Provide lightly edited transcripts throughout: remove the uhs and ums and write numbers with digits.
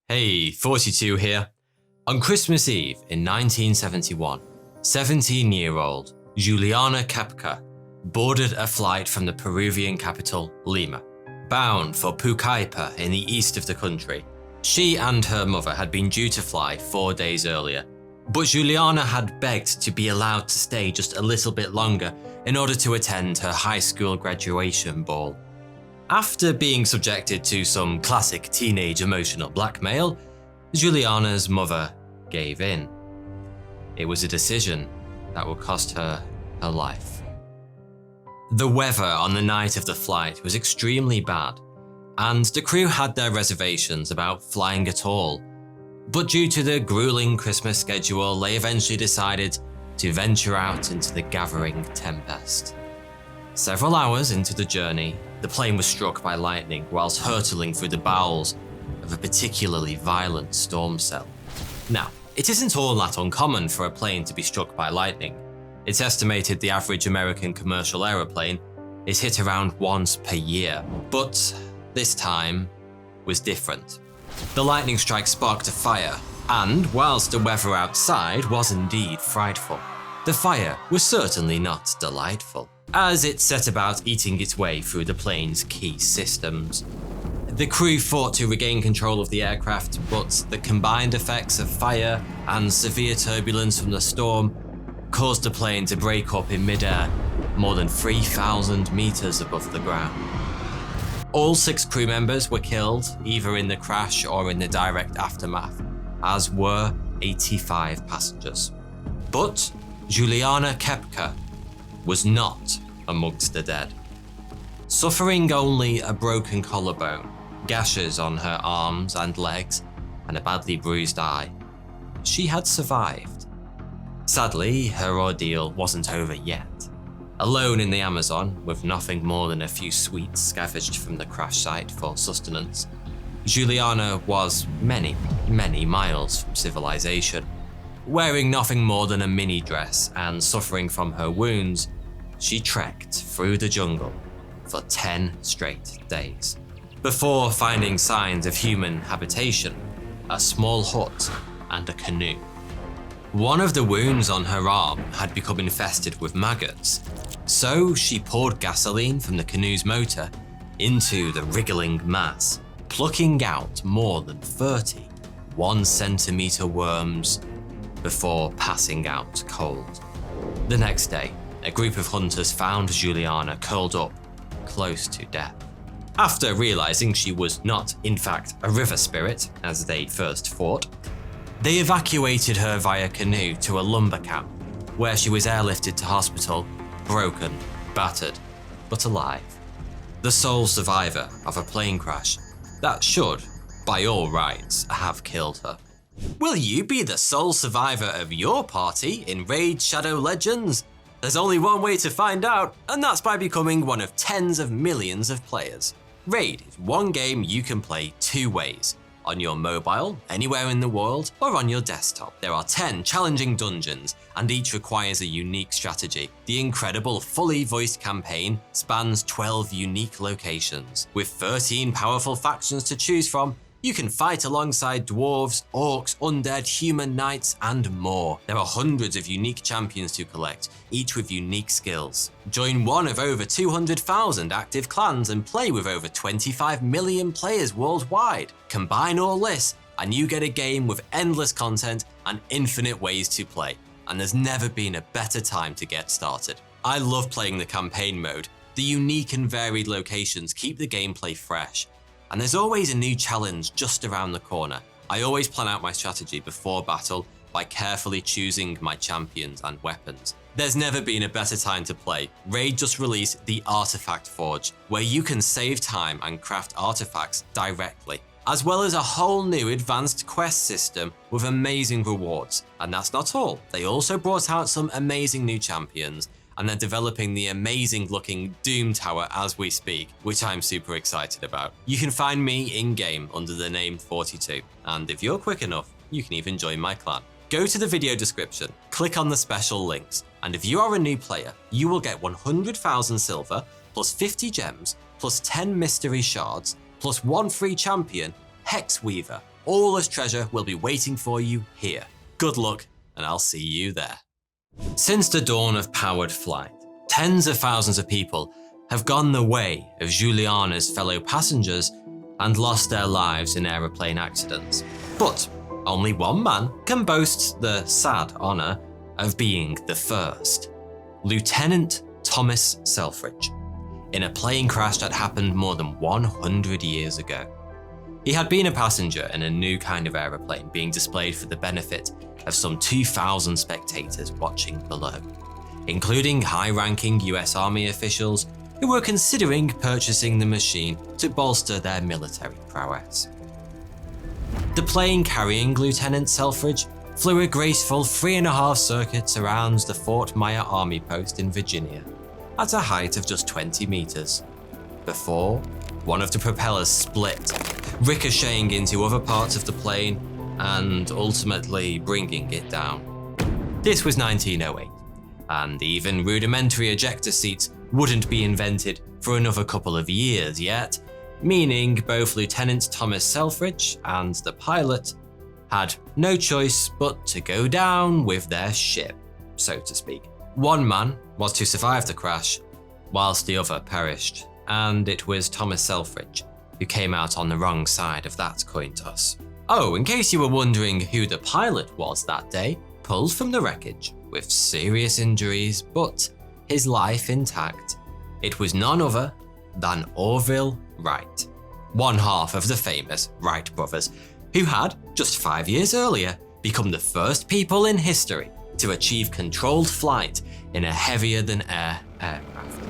Hey, 42 here. On Christmas Eve in 1971, 17-year-old Juliana Kepka boarded a flight from the Peruvian capital, Lima, bound for Pucallpa in the east of the country. She and her mother had been due to fly 4 days earlier, but Juliana had begged to be allowed to stay just a little bit longer in order to attend her high school graduation ball. After being subjected to some classic teenage emotional blackmail, Juliana's mother gave in. It was a decision that would cost her her life. The weather on the night of the flight was extremely bad, and the crew had their reservations about flying at all. But due to the grueling Christmas schedule, they eventually decided to venture out into the gathering tempest. Several hours into the journey, the plane was struck by lightning whilst hurtling through the bowels of a particularly violent storm cell. Now, it isn't all that uncommon for a plane to be struck by lightning. It's estimated the average American commercial aeroplane is hit around once per year, but this time was different. The lightning strike sparked a fire, and whilst the weather outside was indeed frightful, the fire was certainly not delightful, as it set about eating its way through the plane's key systems. The crew fought to regain control of the aircraft, but the combined effects of fire and severe turbulence from the storm caused the plane to break up in midair more than 3,000 meters above the ground. All 6 crew members were killed, either in the crash or in the direct aftermath, as were 85 passengers. But Juliana Kepka was not amongst the dead. Suffering only a broken collarbone, gashes on her arms and legs, and a badly bruised eye, she had survived. Sadly, her ordeal wasn't over yet. Alone in the Amazon, with nothing more than a few sweets scavenged from the crash site for sustenance, Juliana was many, many miles from civilization. Wearing nothing more than a mini dress and suffering from her wounds, she trekked through the jungle for 10 straight days, before finding signs of human habitation, a small hut and a canoe. One of the wounds on her arm had become infested with maggots, so she poured gasoline from the canoe's motor into the wriggling mass, plucking out more than 30 1-centimeter worms before passing out cold. The next day, a group of hunters found Juliana curled up, close to death. After realizing she was not, in fact, a river spirit, as they first thought, they evacuated her via canoe to a lumber camp, where she was airlifted to hospital, broken, battered, but alive. The sole survivor of a plane crash that should, by all rights, have killed her. Will you be the sole survivor of your party in Raid Shadow Legends? There's only one way to find out, and that's by becoming one of tens of millions of players. Raid is one game you can play 2 ways: on your mobile, anywhere in the world, or on your desktop. There are 10 challenging dungeons, and each requires a unique strategy. The incredible, fully voiced campaign spans 12 unique locations. With 13 powerful factions to choose from, you can fight alongside dwarves, orcs, undead, human knights, and more. There are hundreds of unique champions to collect, each with unique skills. Join one of over 200,000 active clans and play with over 25 million players worldwide. Combine all this, and you get a game with endless content and infinite ways to play. And there's never been a better time to get started. I love playing the campaign mode. The unique and varied locations keep the gameplay fresh. And there's always a new challenge just around the corner. I always plan out my strategy before battle by carefully choosing my champions and weapons. There's never been a better time to play. Raid just released the Artifact Forge, where you can save time and craft artifacts directly, as well as a whole new advanced quest system with amazing rewards. And that's not all. They also brought out some amazing new champions, and they're developing the amazing looking Doom Tower as we speak, which I'm super excited about. You can find me in-game under the name 42, and if you're quick enough, you can even join my clan. Go to the video description, click on the special links, and if you are a new player, you will get 100,000 silver, plus 50 gems, plus 10 mystery shards, plus 1 free champion, Hex Weaver, all this treasure will be waiting for you here. Good luck, and I'll see you there. Since the dawn of powered flight, tens of thousands of people have gone the way of Juliana's fellow passengers and lost their lives in aeroplane accidents. But only one man can boast the sad honor of being the first. Lieutenant Thomas Selfridge, in a plane crash that happened more than 100 years ago. He had been a passenger in a new kind of aeroplane being displayed for the benefit of some 2,000 spectators watching below, including high-ranking US Army officials who were considering purchasing the machine to bolster their military prowess. The plane carrying Lieutenant Selfridge flew a graceful 3.5 circuits around the Fort Myer Army Post in Virginia at a height of just 20 meters, before one of the propellers split, ricocheting into other parts of the plane and ultimately bringing it down. This was 1908, and even rudimentary ejector seats wouldn't be invented for another couple of years yet, meaning both Lieutenant Thomas Selfridge and the pilot had no choice but to go down with their ship, so to speak. One man was to survive the crash, whilst the other perished, and it was Thomas Selfridge who came out on the wrong side of that coin toss. Oh, in case you were wondering who the pilot was that day, pulled from the wreckage with serious injuries but his life intact, it was none other than Orville Wright, one half of the famous Wright brothers, who had, just 5 years earlier, become the first people in history to achieve controlled flight in a heavier-than-air aircraft.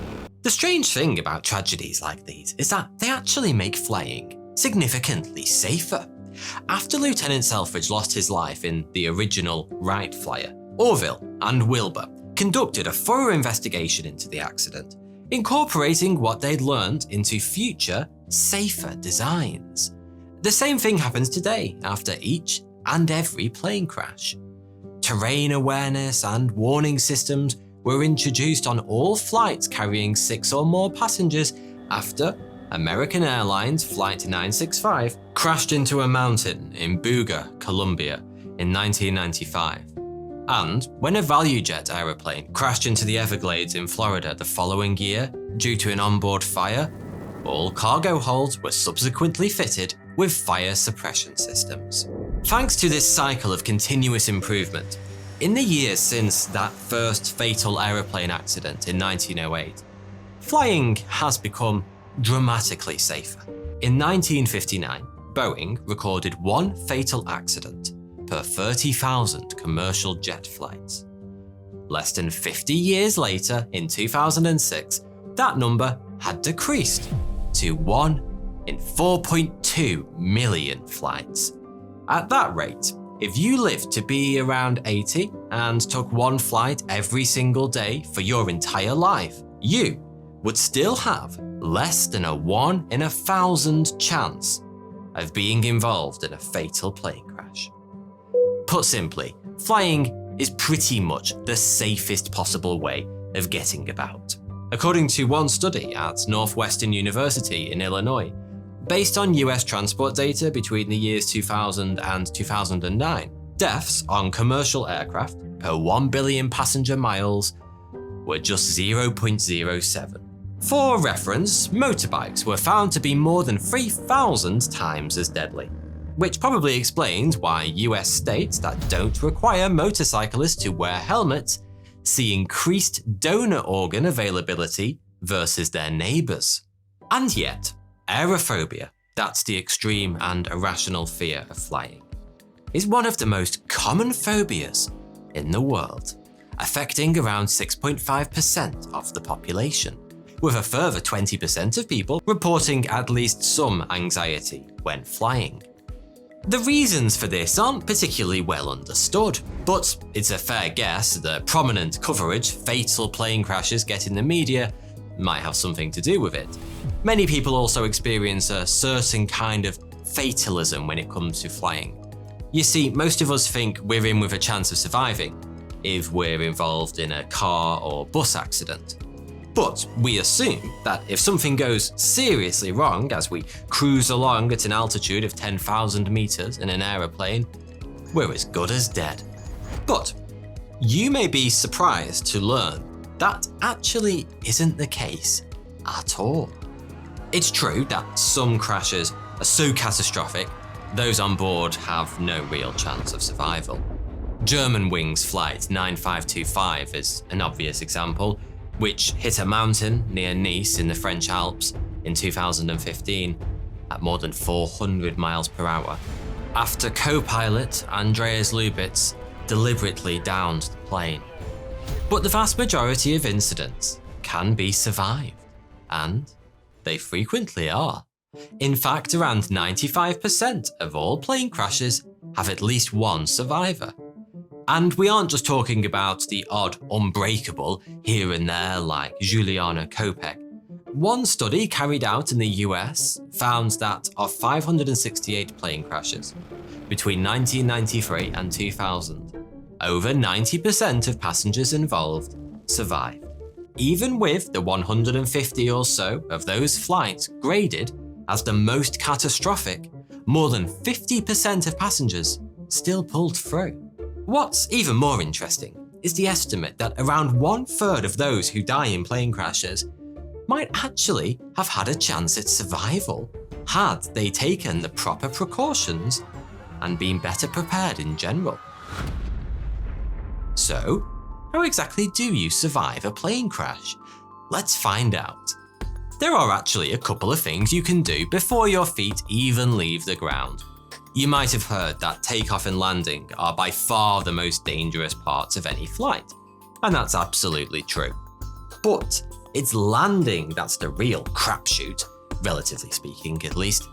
The strange thing about tragedies like these is that they actually make flying significantly safer. After Lieutenant Selfridge lost his life in the original Wright flyer, Orville and Wilbur conducted a thorough investigation into the accident, incorporating what they'd learned into future, safer designs. The same thing happens today after each and every plane crash. Terrain awareness and warning systems were introduced on all flights carrying 6 or more passengers after American Airlines Flight 965 crashed into a mountain in Buga, Colombia in 1995. And when a ValueJet aeroplane crashed into the Everglades in Florida the following year due to an onboard fire, all cargo holds were subsequently fitted with fire suppression systems. Thanks to this cycle of continuous improvement, in the years since that first fatal aeroplane accident in 1908, flying has become dramatically safer. In 1959, Boeing recorded 1 fatal accident per 30,000 commercial jet flights. Less than 50 years later, in 2006, that number had decreased to 1 in 4.2 million flights. At that rate, if you lived to be around 80 and took 1 flight every single day for your entire life, you would still have less than a 1 in 1,000 chance of being involved in a fatal plane crash. Put simply, flying is pretty much the safest possible way of getting about. According to one study at Northwestern University in Illinois, based on US transport data between the years 2000 and 2009, deaths on commercial aircraft per 1 billion passenger miles were just 0.07. For reference, motorbikes were found to be more than 3,000 times as deadly, which probably explains why US states that don't require motorcyclists to wear helmets see increased donor organ availability versus their neighbours. And yet, aerophobia, that's the extreme and irrational fear of flying, is one of the most common phobias in the world, affecting around 6.5% of the population, with a further 20% of people reporting at least some anxiety when flying. The reasons for this aren't particularly well understood, but it's a fair guess that prominent coverage fatal plane crashes get in the media might have something to do with it. Many people also experience a certain kind of fatalism when it comes to flying. You see, most of us think we're in with a chance of surviving if we're involved in a car or bus accident. But we assume that if something goes seriously wrong as we cruise along at an altitude of 10,000 meters in an aeroplane, we're as good as dead. But you may be surprised to learn that actually isn't the case at all. It's true that some crashes are so catastrophic, those on board have no real chance of survival. Germanwings Flight 9525 is an obvious example, which hit a mountain near Nice in the French Alps in 2015 at more than 400 miles per hour, after co-pilot Andreas Lubitz deliberately downed the plane. But the vast majority of incidents can be survived, and they frequently are. In fact, around 95% of all plane crashes have at least one survivor. And we aren't just talking about the odd unbreakable here and there like Juliana Kopech. One study carried out in the US found that of 568 plane crashes between 1993 and 2000, over 90% of passengers involved survived. Even with the 150 or so of those flights graded as the most catastrophic, more than 50% of passengers still pulled through. What's even more interesting is the estimate that around 1/3 of those who die in plane crashes might actually have had a chance at survival had they taken the proper precautions and been better prepared in general. So, how exactly do you survive a plane crash? Let's find out. There are actually a couple of things you can do before your feet even leave the ground. You might have heard that takeoff and landing are by far the most dangerous parts of any flight, and that's absolutely true. But it's landing that's the real crapshoot, relatively speaking at least.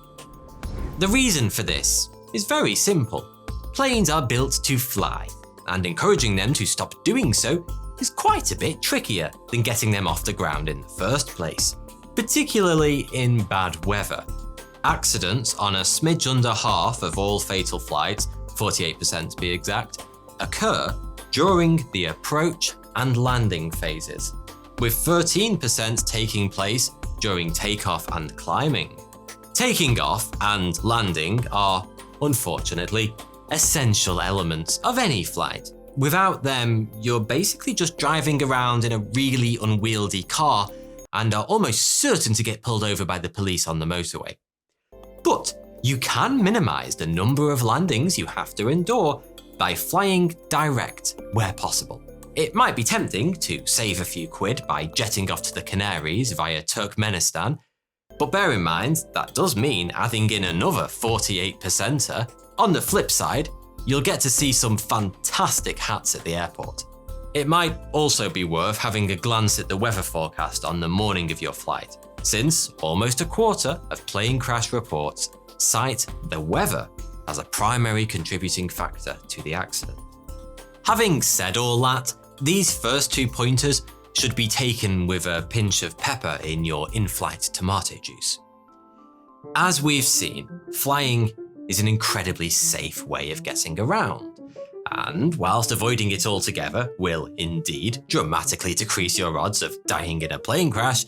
The reason for this is very simple. Planes are built to fly, and encouraging them to stop doing so is quite a bit trickier than getting them off the ground in the first place, particularly in bad weather. Accidents on a smidge under half of all fatal flights, 48% to be exact, occur during the approach and landing phases, with 13% taking place during takeoff and climbing. Taking off and landing are, unfortunately, essential elements of any flight. Without them, you're basically just driving around in a really unwieldy car and are almost certain to get pulled over by the police on the motorway. But you can minimize the number of landings you have to endure by flying direct where possible. It might be tempting to save a few quid by jetting off to the Canaries via Turkmenistan, but bear in mind that does mean adding in another 48%er. On the flip side, you'll get to see some fantastic hats at the airport. It might also be worth having a glance at the weather forecast on the morning of your flight, since almost a quarter of plane crash reports cite the weather as a primary contributing factor to the accident. Having said all that, these first two pointers should be taken with a pinch of pepper in your in-flight tomato juice. As we've seen, flying is an incredibly safe way of getting around, and whilst avoiding it altogether will indeed dramatically decrease your odds of dying in a plane crash,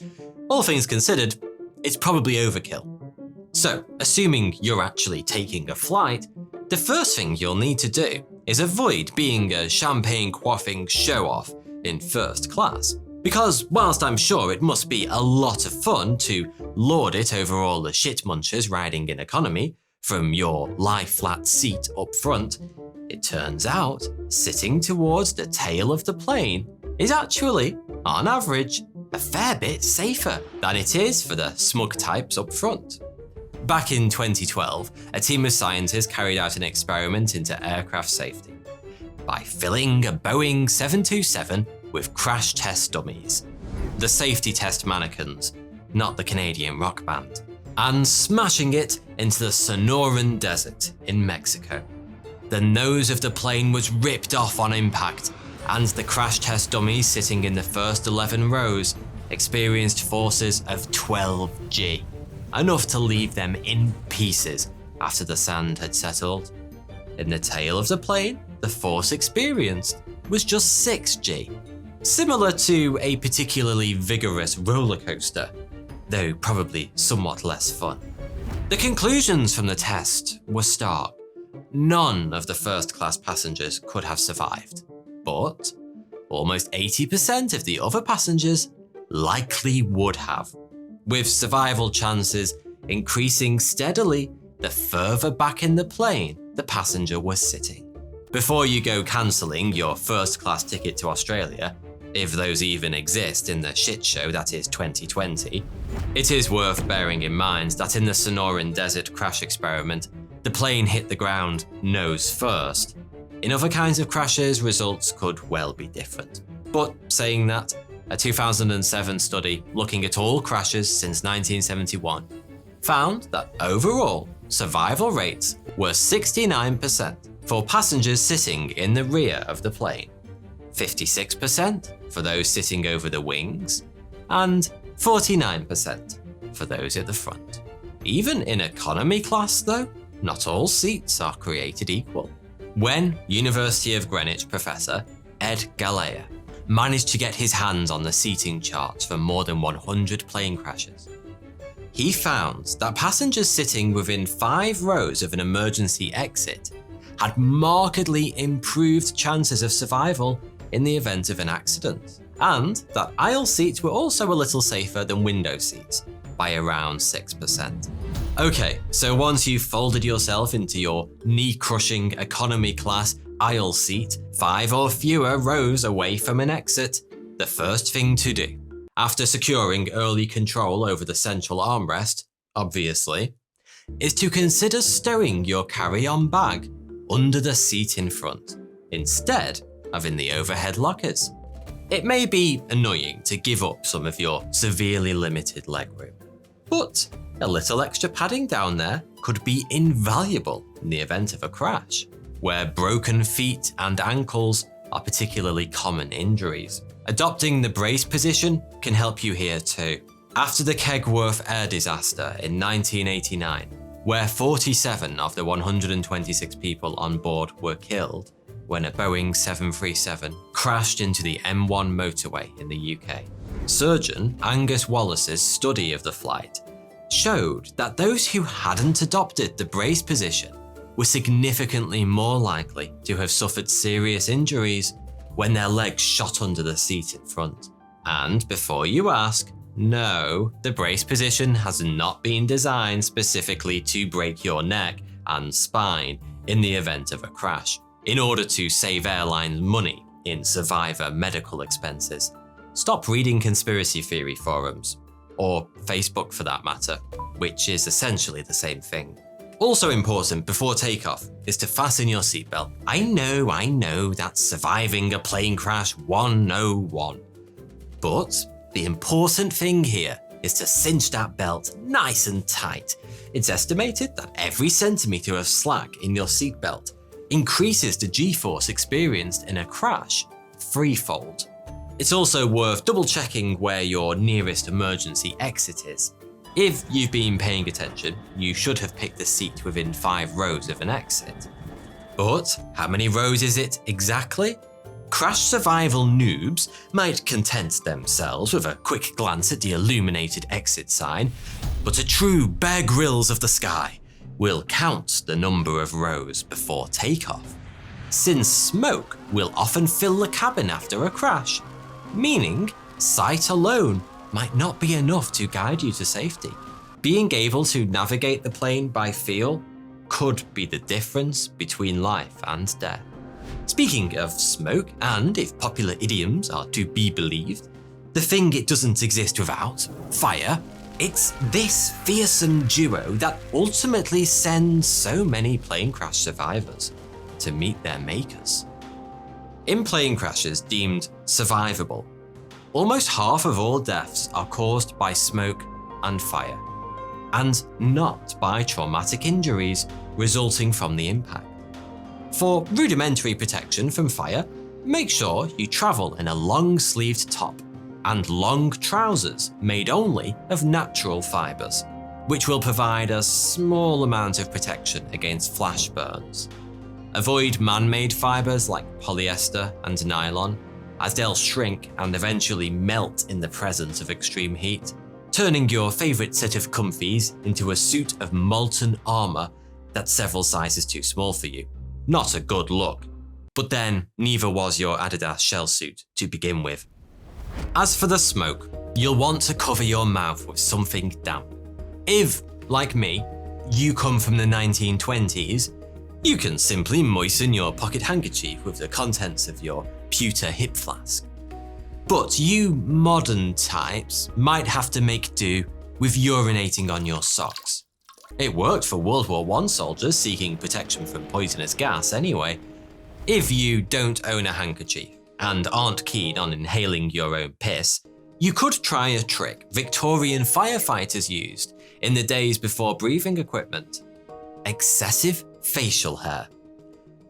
all things considered, it's probably overkill. So, assuming you're actually taking a flight, the first thing you'll need to do is avoid being a champagne-quaffing show-off in first class. Because whilst I'm sure it must be a lot of fun to lord it over all the shit munchers riding in economy from your lie-flat seat up front, it turns out sitting towards the tail of the plane is actually, on average, a fair bit safer than it is for the smug types up front. Back in 2012, a team of scientists carried out an experiment into aircraft safety by filling a Boeing 727 with crash test dummies, the safety test mannequins, not the Canadian rock band, and smashing it into the Sonoran Desert in Mexico. The nose of the plane was ripped off on impact, and the crash test dummies sitting in the first 11 rows experienced forces of 12 G, enough to leave them in pieces after the sand had settled. In the tail of the plane, the force experienced was just 6 G. similar to a particularly vigorous roller coaster, though probably somewhat less fun. The conclusions from the test were stark. None of the first-class passengers could have survived, but almost 80% of the other passengers likely would have, with survival chances increasing steadily the further back in the plane the passenger was sitting. Before you go cancelling your first-class ticket to Australia, if those even exist in the shit show that is 2020, it is worth bearing in mind that in the Sonoran Desert crash experiment, the plane hit the ground nose first. In other kinds of crashes, results could well be different. But saying that, a 2007 study looking at all crashes since 1971 found that overall, survival rates were 69% for passengers sitting in the rear of the plane, 56% for those sitting over the wings, and 49% for those at the front. Even in economy class though, not all seats are created equal. When University of Greenwich professor Ed Galea managed to get his hands on the seating charts for more than 100 plane crashes, he found that passengers sitting within 5 rows of an emergency exit had markedly improved chances of survival in the event of an accident, and that aisle seats were also a little safer than window seats by around 6%. Okay, so once you've folded yourself into your knee-crushing economy class aisle seat 5 or fewer rows away from an exit, the first thing to do, after securing early control over the central armrest, obviously, is to consider stowing your carry-on bag under the seat in front, instead of in the overhead lockers. It may be annoying to give up some of your severely limited legroom, but a little extra padding down there could be invaluable in the event of a crash, where broken feet and ankles are particularly common injuries. Adopting the brace position can help you here too. After the Kegworth air disaster in 1989, where 47 of the 126 people on board were killed when a Boeing 737 crashed into the M1 motorway in the UK, surgeon Angus Wallace's study of the flight showed that those who hadn't adopted the brace position were significantly more likely to have suffered serious injuries when their legs shot under the seat in front. And before you ask, no, the brace position has not been designed specifically to break your neck and spine in the event of a crash, in order to save airlines money in survivor medical expenses. Stop reading conspiracy theory forums, or Facebook for that matter, which is essentially the same thing. Also important before takeoff is to fasten your seatbelt. I know that's surviving a plane crash 101. But the important thing here is to cinch that belt nice and tight. It's estimated that every centimetre of slack in your seatbelt increases the G-force experienced in a crash threefold. It's also worth double checking where your nearest emergency exit is. If you've been paying attention, you should have picked the seat within 5 rows of an exit. But how many rows is it exactly? Crash survival noobs might content themselves with a quick glance at the illuminated exit sign, but a true Bear Grylls of the sky will count the number of rows before takeoff, since smoke will often fill the cabin after a crash, meaning sight alone might not be enough to guide you to safety. Being able to navigate the plane by feel could be the difference between life and death. Speaking of smoke, and if popular idioms are to be believed, the thing it doesn't exist without, fire, it's this fearsome duo that ultimately sends so many plane crash survivors to meet their makers. In plane crashes deemed survivable, almost half of all deaths are caused by smoke and fire, and not by traumatic injuries resulting from the impact. For rudimentary protection from fire, make sure you travel in a long-sleeved top and long trousers made only of natural fibres, which will provide a small amount of protection against flash burns. Avoid man-made fibres like polyester and nylon, as they'll shrink and eventually melt in the presence of extreme heat, turning your favourite set of comfies into a suit of molten armour that's several sizes too small for you. Not a good look. But then, neither was your Adidas shell suit to begin with. As for the smoke, you'll want to cover your mouth with something damp. If, like me, you come from the 1920s, you can simply moisten your pocket handkerchief with the contents of your pewter hip flask. But you modern types might have to make do with urinating on your socks. It worked for World War I soldiers seeking protection from poisonous gas anyway. If you don't own a handkerchief and aren't keen on inhaling your own piss, you could try a trick Victorian firefighters used in the days before breathing equipment. Excessive facial hair.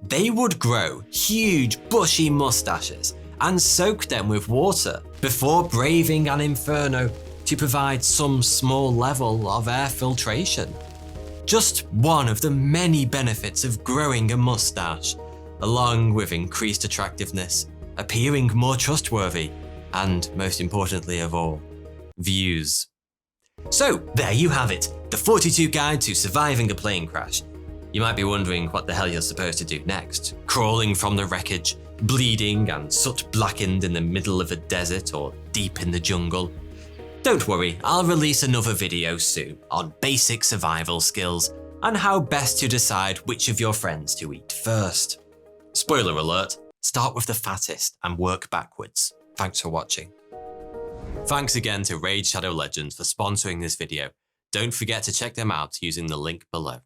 They would grow huge bushy mustaches and soak them with water before braving an inferno to provide some small level of air filtration. Just one of the many benefits of growing a mustache, along with increased attractiveness, appearing more trustworthy, and most importantly of all, views. So there you have it, the 42 Guide to Surviving a Plane Crash. You might be wondering what the hell you're supposed to do next. Crawling from the wreckage, bleeding and soot blackened in the middle of a desert or deep in the jungle. Don't worry, I'll release another video soon on basic survival skills and how best to decide which of your friends to eat first. Spoiler alert, start with the fattest and work backwards. Thanks for watching. Thanks again to Raid Shadow Legends for sponsoring this video. Don't forget to check them out using the link below.